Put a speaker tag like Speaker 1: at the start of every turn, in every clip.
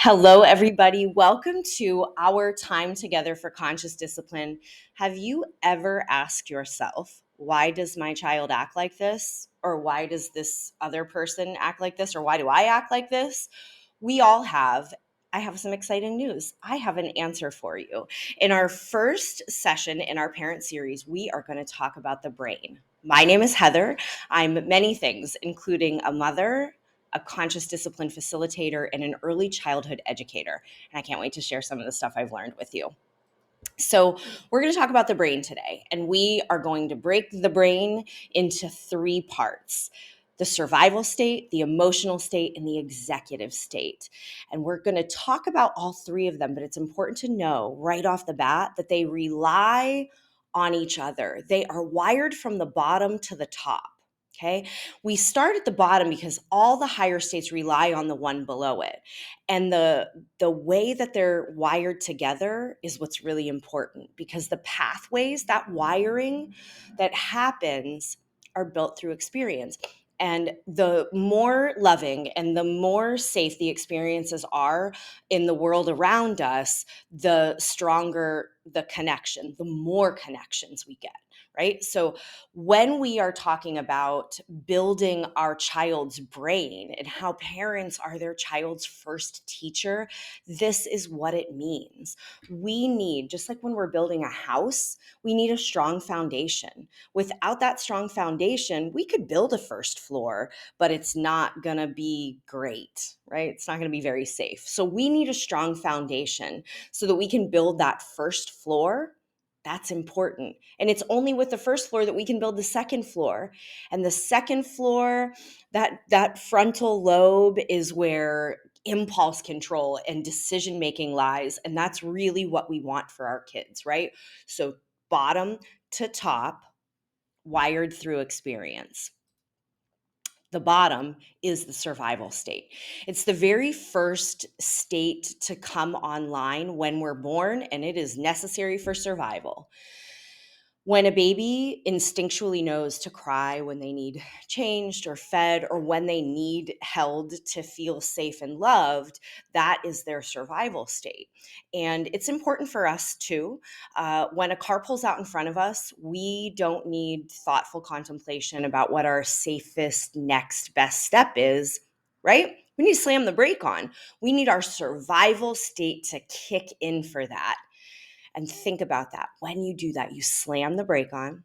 Speaker 1: Hello, everybody. Welcome to our time together for conscious discipline. Have you ever asked yourself, why does my child act like this? Or why does this other person act like this? Or why do I act like this? We all have. I have some exciting news. I have an answer for you. In our first session in our parent series, we are going to talk about the brain. My name is Heather. I'm many things, including a mother, a conscious discipline facilitator, and an early childhood educator. And I can't wait to share some of the stuff I've learned with you. So, we're going to talk about the brain today, and we are going to break the brain into three parts: the survival state, the emotional state, and the executive state. And we're going to talk about all three of them, but it's important to know right off the bat that they rely on each other. They are wired from the bottom to the top. Okay. We start at the bottom because all the higher states rely on the one below it. And the way that they're wired together is what's really important, because the pathways, that wiring that happens, are built through experience. And the more loving and the more safe the experiences are in the world around us, the stronger the connection, the more connections we get, right? So when we are talking about building our child's brain and how parents are their child's first teacher, this is what it means. We need, just like when we're building a house, we need a strong foundation. Without that strong foundation, we could build a first floor, but it's not going to be great, right? It's not going to be very safe. So we need a strong foundation so that we can build that first floor. That's important. And it's only with the first floor that we can build the second floor. And the second floor, that frontal lobe is where impulse control and decision making lies. And that's really what we want for our kids, right? So bottom to top, wired through experience. The bottom is the survival state. It's the very first state to come online when we're born, and it is necessary for survival. When a baby instinctually knows to cry when they need changed or fed, or when they need held to feel safe and loved, that is their survival state. And it's important for us too. When a car pulls out in front of us, we don't need thoughtful contemplation about what our safest next best step is, right? We need to slam the brake on. We need our survival state to kick in for that. And think about that. When you do that, you slam the brake on,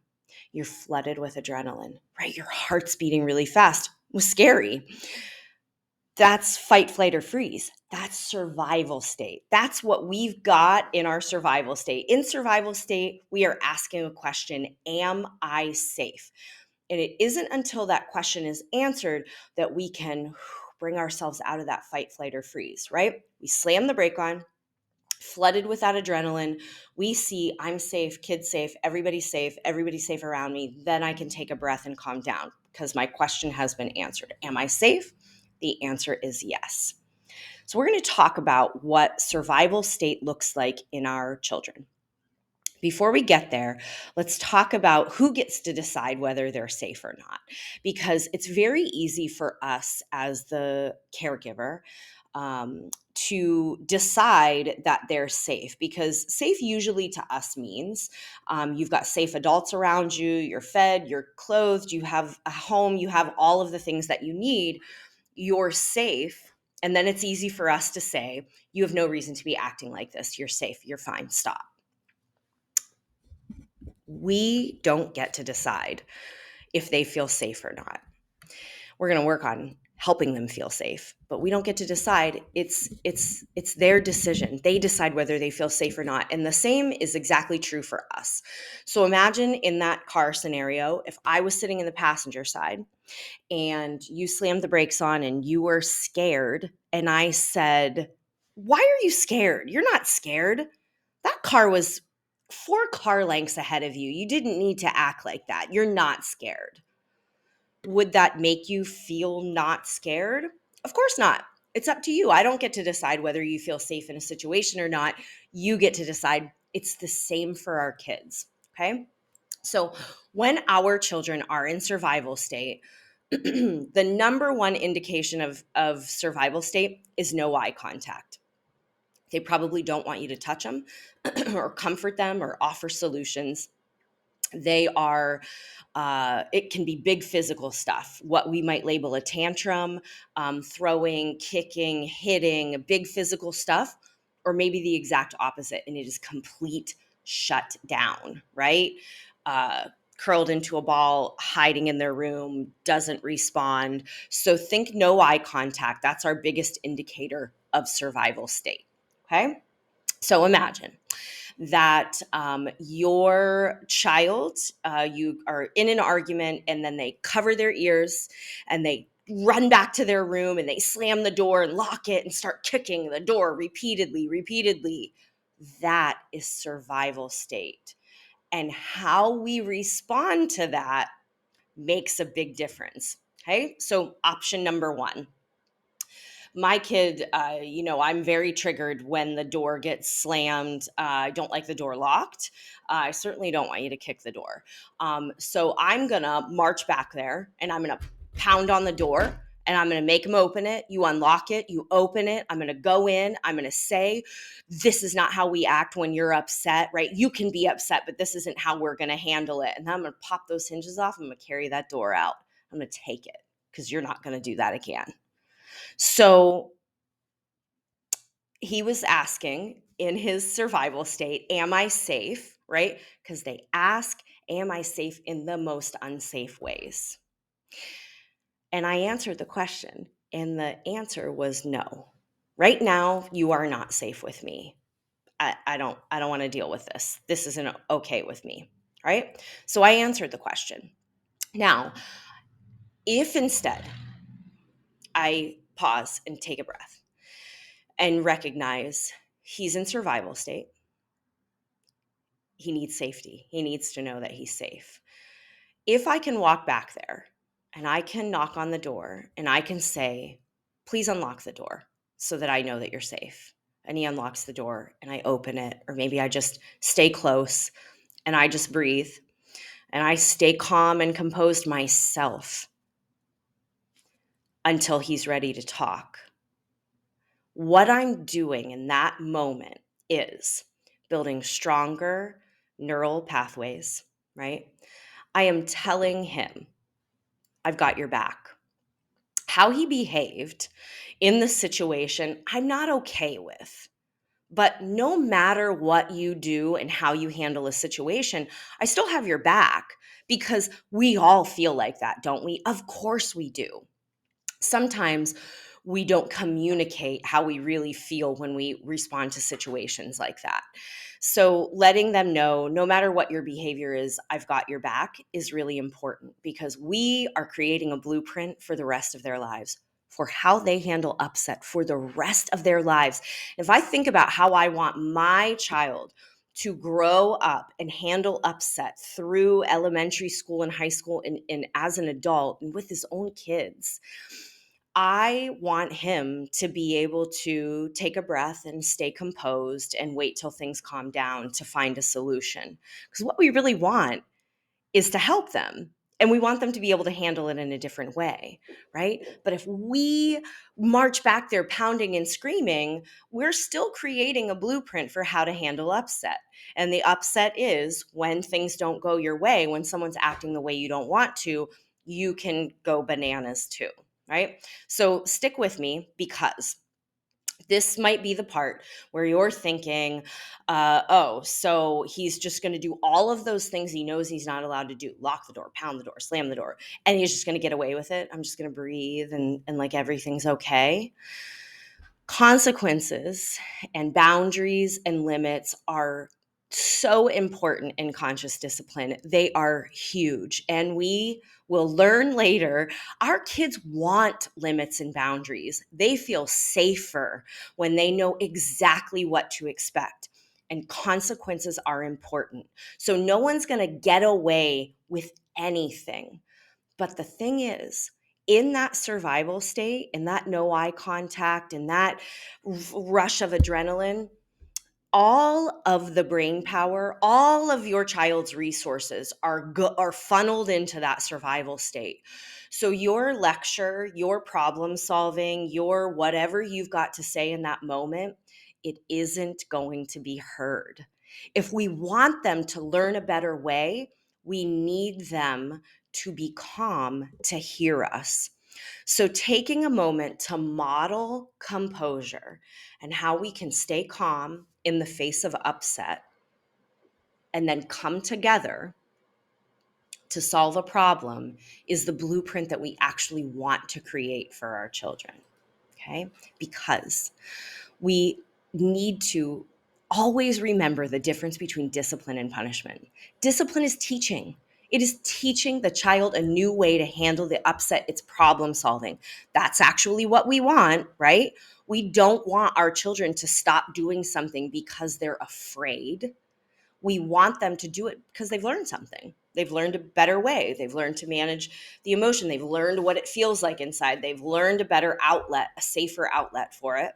Speaker 1: you're flooded with adrenaline, right? Your heart's beating really fast. It was scary. That's fight, flight, or freeze. That's survival state. That's what we've got in our survival state. In survival state, we are asking a question: am I safe? And it isn't until that question is answered that we can bring ourselves out of that fight, flight, or freeze, right? We slam the brake on, flooded with that adrenaline. We see I'm safe, kids safe, everybody's safe around me. Then I can take a breath and calm down because my question has been answered. Am I safe? The answer is yes. So we're going to talk about what survival state looks like in our children. Before we get there, let's talk about who gets to decide whether they're safe or not, because it's very easy for us as the caregiver to decide that they're safe, because safe usually to us means you've got safe adults around you, you're fed, you're clothed, you have a home, you have all of the things that you need, you're safe. And then it's easy for us to say, you have no reason to be acting like this, you're safe, you're fine, stop. We don't get to decide if they feel safe or not. We're going to work on helping them feel safe, but we don't get to decide. It's their decision. They decide whether they feel safe or not. And the same is exactly true for us. So imagine in that car scenario, if I was sitting in the passenger side and you slammed the brakes on and you were scared, and I said, "Why are you scared? You're not scared. That car was 4 car lengths ahead of you. You didn't need to act like that. You're not scared." Would that make you feel not scared? Of course not. It's up to you. I don't get to decide whether you feel safe in a situation or not. You get to decide. It's the same for our kids. Okay. So when our children are in survival state, the number one indication of survival state is no eye contact. They probably don't want you to touch them or comfort them or offer solutions. They are, it can be big physical stuff, what we might label a tantrum, throwing, kicking, hitting, big physical stuff, or maybe the exact opposite, and it is complete shut down, right? Uh, Curled into a ball, hiding in their room, doesn't respond. So think no eye contact. That's our biggest indicator of survival state. Okay. So imagine that your child, you are in an argument, and then they cover their ears and they run back to their room and they slam the door and lock it and start kicking the door repeatedly, repeatedly. That is survival state. And how we respond to that makes a big difference. Okay. So, option number one, my kid, I'm very triggered when the door gets slammed. I don't like the door locked. I certainly don't want you to kick the door. So I'm going to march back there and I'm going to pound on the door and I'm going to make him open it. You unlock it, you open it. I'm going to go in. I'm going to say, this is not how we act when you're upset, right? You can be upset, but this isn't how we're going to handle it. And then I'm going to pop those hinges off. I'm going to carry that door out. I'm going to take it because you're not going to do that again. So he was asking in his survival state, am I safe? Right? Because they ask, am I safe in the most unsafe ways? And I answered the question, and the answer was no. Right now, you are not safe with me. I don't want to deal with this. This isn't okay with me. Right? So I answered the question. Now, if instead I pause and take a breath and recognize he's in survival state, he needs safety. He needs to know that he's safe. If I can walk back there and I can knock on the door and I can say, please unlock the door so that I know that you're safe. And he unlocks the door and I open it, or maybe I just stay close and I just breathe and I stay calm and composed myself until he's ready to talk. What I'm doing in that moment is building stronger neural pathways, right? I am telling him, I've got your back. How he behaved in the situation, I'm not okay with. But no matter what you do and how you handle a situation, I still have your back, because we all feel like that, don't we? Of course we do. Sometimes we don't communicate how we really feel when we respond to situations like that. So letting them know, no matter what your behavior is, I've got your back, is really important, because we are creating a blueprint for the rest of their lives, for how they handle upset for the rest of their lives. If I think about how I want my child to grow up and handle upset through elementary school and high school and as an adult and with his own kids, I want him to be able to take a breath and stay composed and wait till things calm down to find a solution. Because what we really want is to help them. And we want them to be able to handle it in a different way, right? But if we march back there pounding and screaming, we're still creating a blueprint for how to handle upset. And the upset is when things don't go your way, when someone's acting the way you don't want to, you can go bananas too, right? So stick with me, because this might be the part where you're thinking, oh, so he's just going to do all of those things he knows he's not allowed to do: lock the door, pound the door, slam the door, and he's just going to get away with it. I'm just going to breathe and like everything's okay. Consequences and boundaries and limits are so important in conscious discipline. They are huge. And we will learn later, our kids want limits and boundaries. They feel safer when they know exactly what to expect. And consequences are important. So no one's going to get away with anything. But the thing is, in that survival state, in that no eye contact, in that rush of adrenaline, all of the brain power, all of your child's resources are funneled into that survival state. So your lecture, your problem solving, your whatever you've got to say in that moment it isn't going to be heard. If we want them to learn a better way, we need them to be calm to hear us. So, taking a moment to model composure and how we can stay calm in the face of upset and then come together to solve a problem is the blueprint that we actually want to create for our children. Okay? Because we need to always remember the difference between discipline and punishment. Discipline is teaching. It is teaching the child a new way to handle the upset. It's problem solving. That's actually what we want, right? We don't want our children to stop doing something because they're afraid. We want them to do it because they've learned something. They've learned a better way. They've learned to manage the emotion. They've learned what it feels like inside. They've learned a better outlet, a safer outlet for it.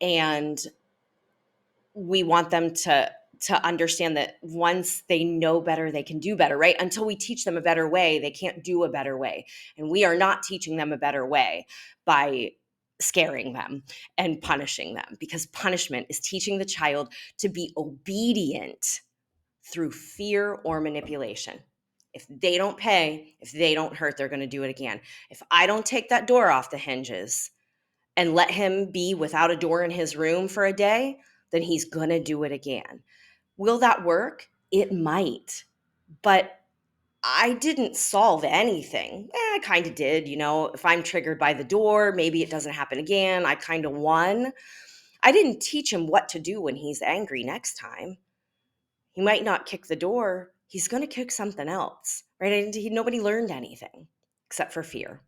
Speaker 1: And we want them to understand that once they know better, they can do better, right? Until we teach them a better way, they can't do a better way. And we are not teaching them a better way by scaring them and punishing them, because punishment is teaching the child to be obedient through fear or manipulation. If they don't pay, if they don't hurt, they're going to do it again. If I don't take that door off the hinges and let him be without a door in his room for a day, then he's going to do it again. Will that work? It might. But I didn't solve anything. I kind of did. If I'm triggered by the door, maybe it doesn't happen again. I kind of won. I didn't teach him what to do when he's angry next time. He might not kick the door. He's going to kick something else, right? Nobody learned anything except for fear.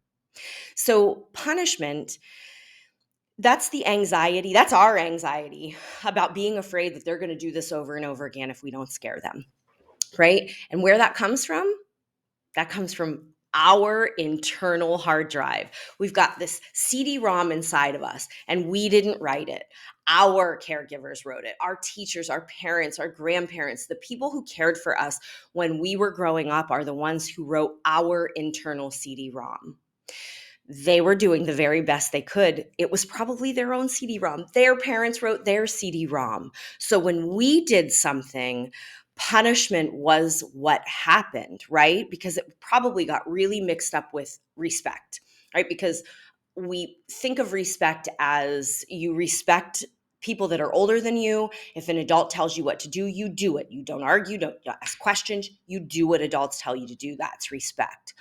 Speaker 1: So punishment, that's the anxiety. That's our anxiety about being afraid that they're going to do this over and over again if we don't scare them, right? And where that comes from our internal hard drive. We've got this CD-ROM inside of us, and we didn't write it. Our caregivers wrote it. Our teachers, our parents, our grandparents, the people who cared for us when we were growing up are the ones who wrote our internal CD-ROM. They were doing the very best they could. It was probably their own CD-ROM. Their parents wrote their CD-ROM. So when we did something, punishment was what happened, right? Because it probably got really mixed up with respect, right? Because we think of respect as you respect people that are older than you. If an adult tells you what to do, you do it. You don't argue, don't ask questions. You do what adults tell you to do. That's respect.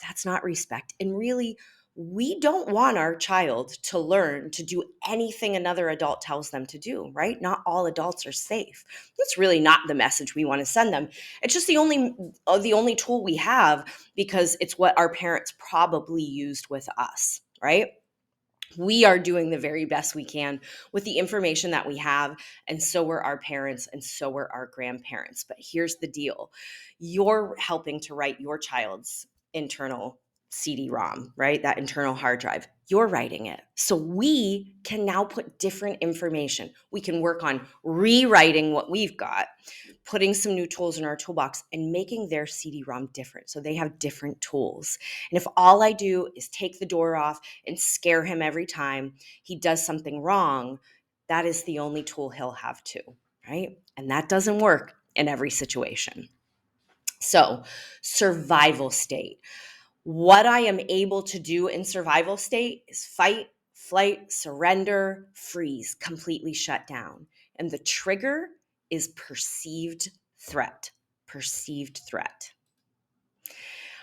Speaker 1: That's not respect. And really, we don't want our child to learn to do anything another adult tells them to do, right? Not all adults are safe. That's really not the message we want to send them. It's just the only tool we have, because it's what our parents probably used with us, right? We are doing the very best we can with the information that we have, and so were our parents, and so were our grandparents. But here's the deal. You're helping to write your child's internal CD-ROM, right? That internal hard drive. You're writing it. So we can now put different information. We can work on rewriting what we've got, putting some new tools in our toolbox, and making their CD-ROM different. So they have different tools. And if all I do is take the door off and scare him every time he does something wrong, that is the only tool he'll have too, right? And that doesn't work in every situation. So, survival state. What I am able to do in survival state is fight, flight, surrender, freeze, completely shut down. And the trigger is perceived threat. Perceived threat.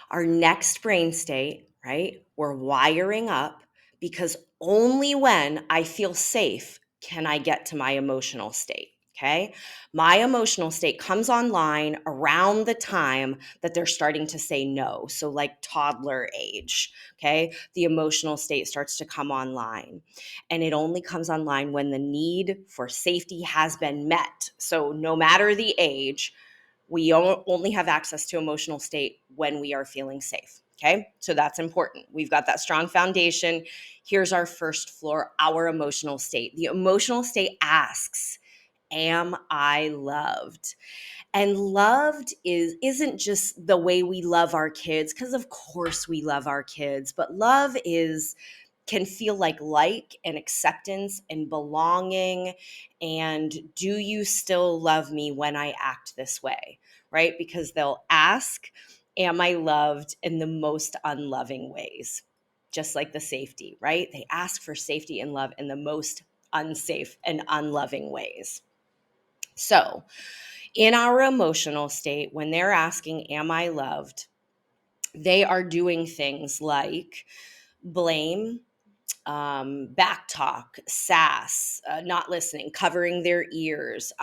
Speaker 1: Our next brain state, right? We're wiring up, because only when I feel safe can I get to my emotional state. Okay. My emotional state comes online around the time that they're starting to say no. So, like toddler age. Okay. The emotional state starts to come online, and it only comes online when the need for safety has been met. So, no matter the age, we only have access to emotional state when we are feeling safe. Okay. So that's important. We've got that strong foundation. Here's our first floor, our emotional state. The emotional state asks, am I loved? And loved isn't just the way we love our kids, because of course we love our kids, but love is can feel like and acceptance and belonging. And do you still love me when I act this way? Right? Because they'll ask, am I loved in the most unloving ways? Just like the safety, right? They ask for safety and love in the most unsafe and unloving ways. So, in our emotional state, when they're asking, am I loved? They are doing things like blame, back talk, sass, not listening, covering their ears,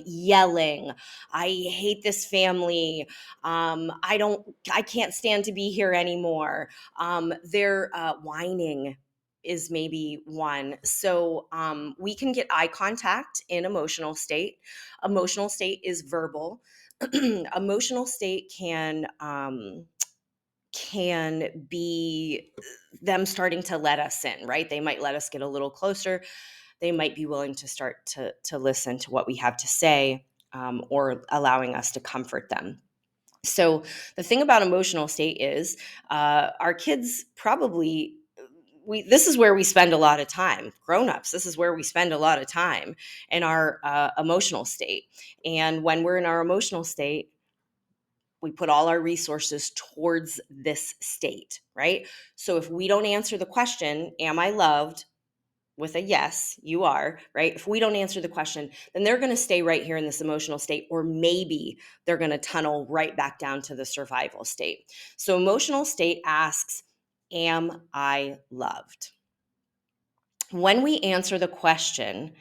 Speaker 1: yelling. I hate this family. I can't stand to be here anymore. They're whining is maybe one. So we can get eye contact in emotional state. Emotional state is verbal. Emotional state can be them starting to let us in, right? They might let us get a little closer. They might be willing to start to listen to what we have to say, or allowing us to comfort them. So the thing about emotional state is our kids probably this is where we spend a lot of time. Grown-ups, this is where we spend a lot of time in our emotional state. And when we're in our emotional state, we put all our resources towards this state, right? So if we don't answer the question, am I loved? With a yes, you are, right? If we don't answer the question, then they're going to stay right here in this emotional state, or maybe they're going to tunnel right back down to the survival state. So emotional state asks, am I loved? When we answer the question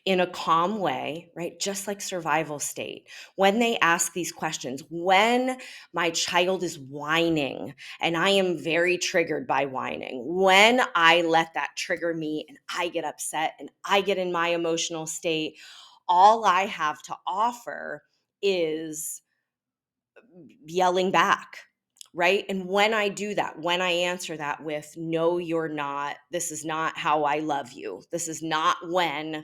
Speaker 1: in a calm way, right? Just like survival state. When they ask these questions, when my child is whining and I am very triggered by whining, when I let that trigger me and I get upset and I get in my emotional state, all I have to offer is yelling back. Right. And when I do that, when I answer that with, no, you're not, this is not how I love you. This is not when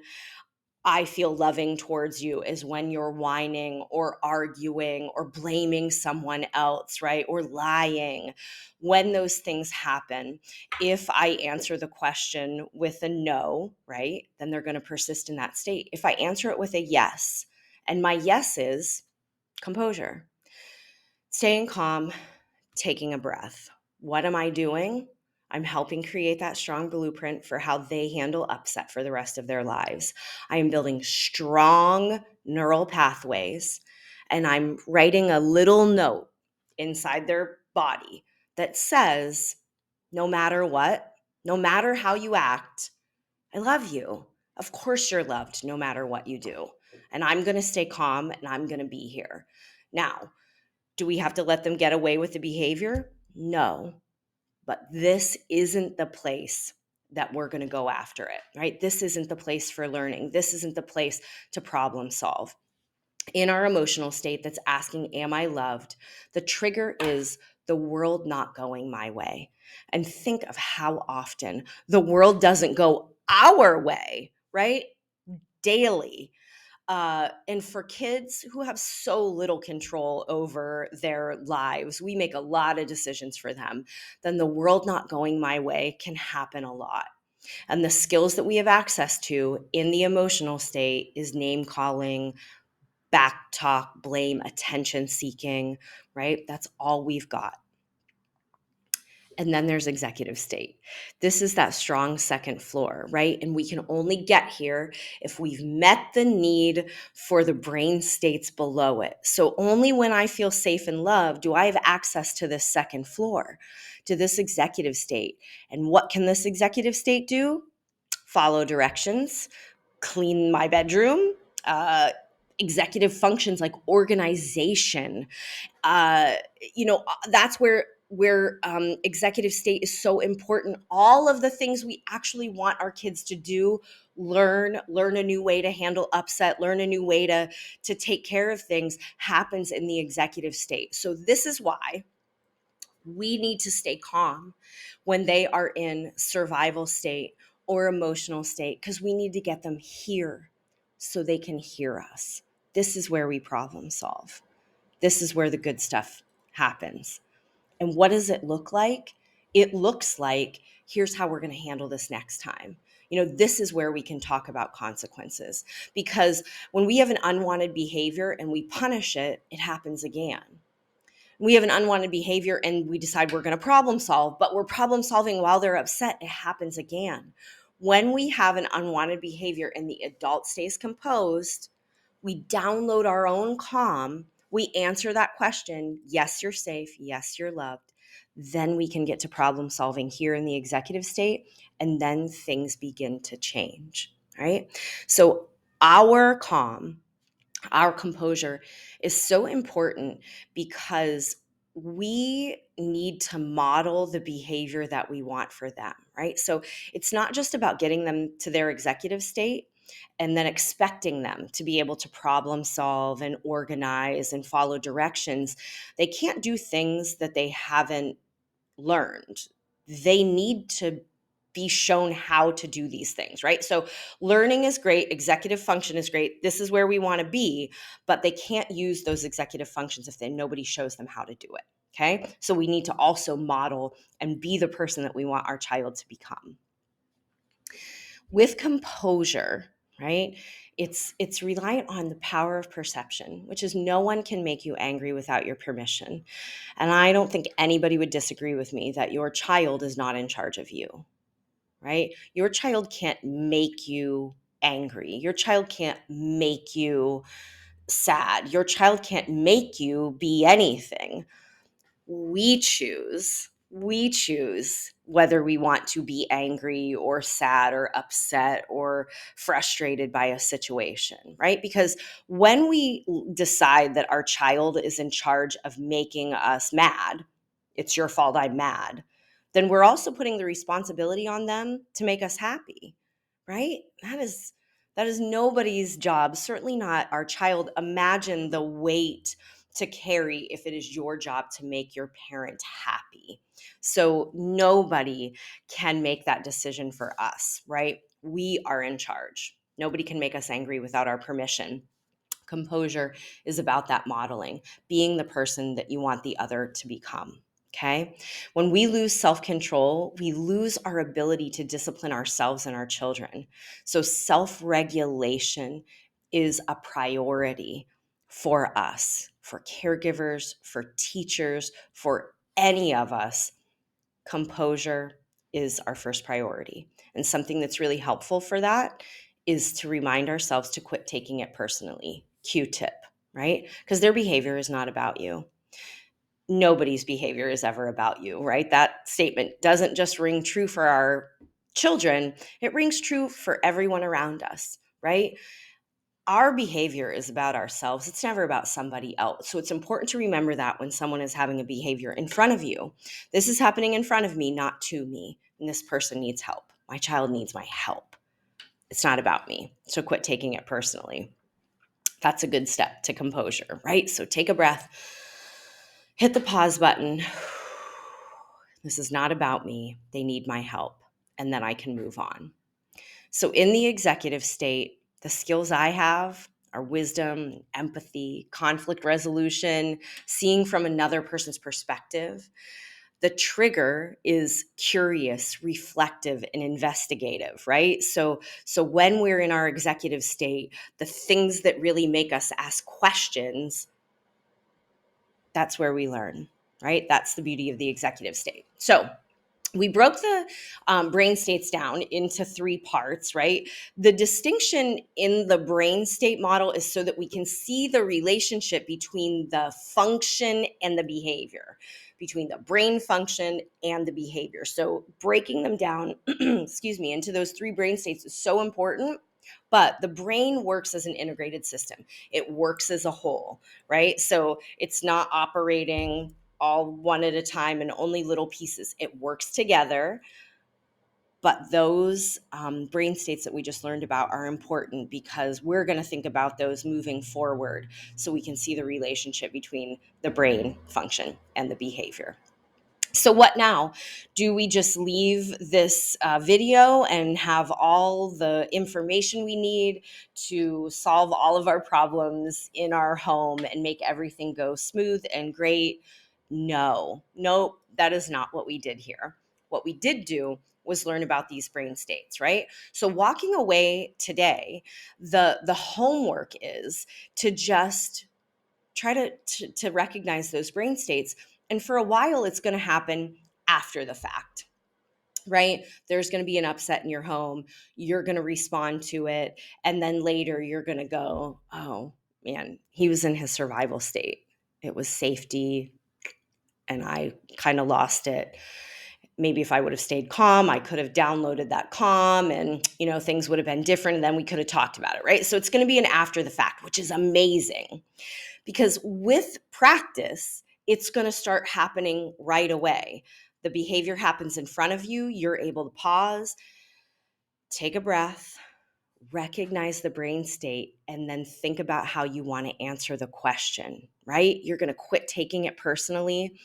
Speaker 1: I feel loving towards you, is when you're whining or arguing or blaming someone else, right? Or lying. When those things happen, if I answer the question with a no, right, then they're going to persist in that state. If I answer it with a yes, and my yes is composure, staying calm, taking a breath. What am I doing? I'm helping create that strong blueprint for how they handle upset for the rest of their lives. I am building strong neural pathways, and I'm writing a little note inside their body that says, no matter what, no matter how you act, I love you. Of course, you're loved no matter what you do. And I'm going to stay calm and I'm going to be here. Now, do we have to let them get away with the behavior? No, but this isn't the place that we're going to go after it, right? This isn't the place for learning. This isn't the place to problem solve. In our emotional state that's asking, am I loved? The trigger is the world not going my way. And think of how often the world doesn't go our way, right? Daily. And for kids who have so little control over their lives, we make a lot of decisions for them, then the world not going my way can happen a lot. And the skills that we have access to in the emotional state is name calling, back talk, blame, attention seeking, right? That's all we've got. And then there's executive state. This is that strong second floor, right? And we can only get here if we've met the need for the brain states below it. So only when I feel safe and loved do I have access to this second floor, to this executive state. And what can this executive state do? Follow directions, clean my bedroom, uh, executive functions like organization, uh, that's where executive state is so important. All of the things we actually want our kids to do, learn a new way to handle upset, learn a new way to take care of things, happens in the executive state. So this is why we need to stay calm when they are in survival state or emotional state, because we need to get them here so they can hear us. This is where we problem solve. This is where the good stuff happens. And what does it look like? It looks like, here's how we're going to handle this next time. This is where we can talk about consequences, because when we have an unwanted behavior and we punish it, it happens again. We have an unwanted behavior and we decide we're going to problem solve, but we're problem solving while they're upset, it happens again. When we have an unwanted behavior and the adult stays composed, we download our own calm, we answer that question, yes, you're safe, yes, you're loved. Then we can get to problem solving here in the executive state, and then things begin to change, right? So our calm, our composure is so important, because we need to model the behavior that we want for them, right? So it's not just about getting them to their executive state and then expecting them to be able to problem solve and organize and follow directions. They can't do things that they haven't learned. They need to be shown how to do these things, right? So learning is great, executive function is great. This is where we want to be, but they can't use those executive functions if nobody shows them how to do it. Okay? So we need to also model and be the person that we want our child to become. With composure, right? It's reliant on the power of perception, which is no one can make you angry without your permission. And I don't think anybody would disagree with me that your child is not in charge of you, right? Your child can't make you angry. Your child can't make you sad. Your child can't make you be anything. We choose whether we want to be angry or sad or upset or frustrated by a situation, right? Because when we decide that our child is in charge of making us mad, it's your fault I'm mad, then we're also putting the responsibility on them to make us happy, right? That is nobody's job, certainly not our child. Imagine the weight to carry if it is your job to make your parent happy. So nobody can make that decision for us, right? We are in charge. Nobody can make us angry without our permission. Composure is about that modeling, being the person that you want the other to become. Okay. When we lose self control, we lose our ability to discipline ourselves and our children. So, self regulation is a priority for us, for caregivers, for teachers, for any of us. Composure is our first priority. And something that's really helpful for that is to remind ourselves to quit taking it personally. Q-tip, right? Because their behavior is not about you. Nobody's behavior is ever about you, right? That statement doesn't just ring true for our children, it rings true for everyone around us, right? Our behavior is about ourselves. It's never about somebody else. So it's important to remember that when someone is having a behavior in front of you. This is happening in front of me, not to me. And this person needs help. My child needs my help. It's not about me. So quit taking it personally. That's a good step to composure, right? So take a breath, hit the pause button. This is not about me. They need my help. And then I can move on. So in the executive state, the skills I have are wisdom, empathy, conflict resolution, seeing from another person's perspective. The trigger is curious, reflective, and investigative, right? So when we're in our executive state, the things that really make us ask questions, that's where we learn, right? That's the beauty of the executive state. So we broke the brain states down into three parts, right? The distinction in the brain state model is so that we can see the relationship between the function and the behavior, between the brain function and the behavior. So breaking them down, into those three brain states is so important. But the brain works as an integrated system. It works as a whole, right? So it's not operating all one at a time and only little pieces. It works together. But those brain states that we just learned about are important because we're going to think about those moving forward so we can see the relationship between the brain function and the behavior. So what now? Do we just leave this video and have all the information we need to solve all of our problems in our home and make everything go smooth and great? No, nope, that is not what we did here. What we did do was learn about these brain states, right? So walking away today, the homework is to just try to recognize those brain states. And for a while, it's going to happen after the fact, right? There's going to be an upset in your home. You're going to respond to it. And then later, you're going to go, oh, man, he was in his survival state. It was safety, and I kind of lost it. Maybe if I would have stayed calm, I could have downloaded that calm, and things would have been different, and then we could have talked about it, right? So it's going to be an after the fact, which is amazing, because with practice, it's going to start happening right away. The behavior happens in front of you. You're able to pause, take a breath, recognize the brain state, and then think about how you want to answer the question, right? You're going to quit taking it personally.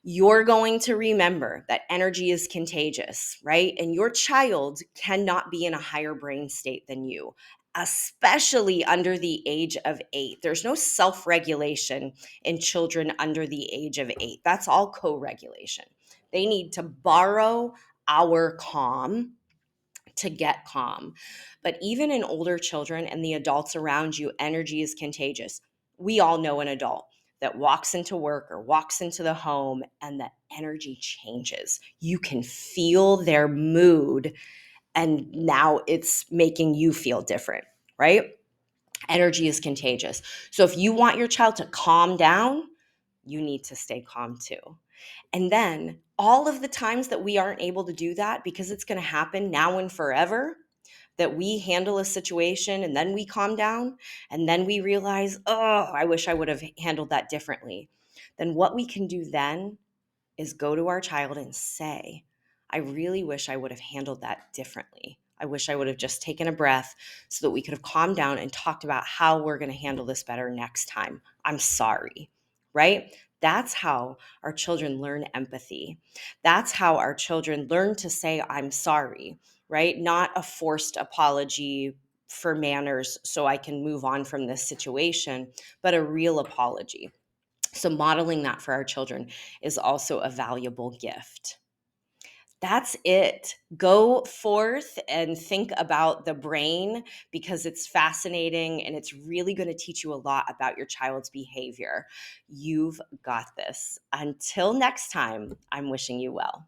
Speaker 1: You're going to remember that energy is contagious, right? And your child cannot be in a higher brain state than you, especially under the age of 8. There's no self regulation in children under the age of 8. That's all co regulation. They need to borrow our calm to get calm. But even in older children and the adults around you, energy is contagious. We all know an adult that walks into work or walks into the home and the energy changes. You can feel their mood, and now it's making you feel different, right? Energy is contagious. So if you want your child to calm down, you need to stay calm too. And then all of the times that we aren't able to do that, because it's going to happen now and forever, that we handle a situation and then we calm down and then we realize, oh, I wish I would have handled that differently. Then what we can do then is go to our child and say, I really wish I would have handled that differently. I wish I would have just taken a breath so that we could have calmed down and talked about how we're going to handle this better next time. I'm sorry, right? That's how our children learn empathy. That's how our children learn to say, I'm sorry, right? Not a forced apology for manners so I can move on from this situation, but a real apology. So, modeling that for our children is also a valuable gift. That's it. Go forth and think about the brain, because it's fascinating and it's really going to teach you a lot about your child's behavior. You've got this. Until next time, I'm wishing you well.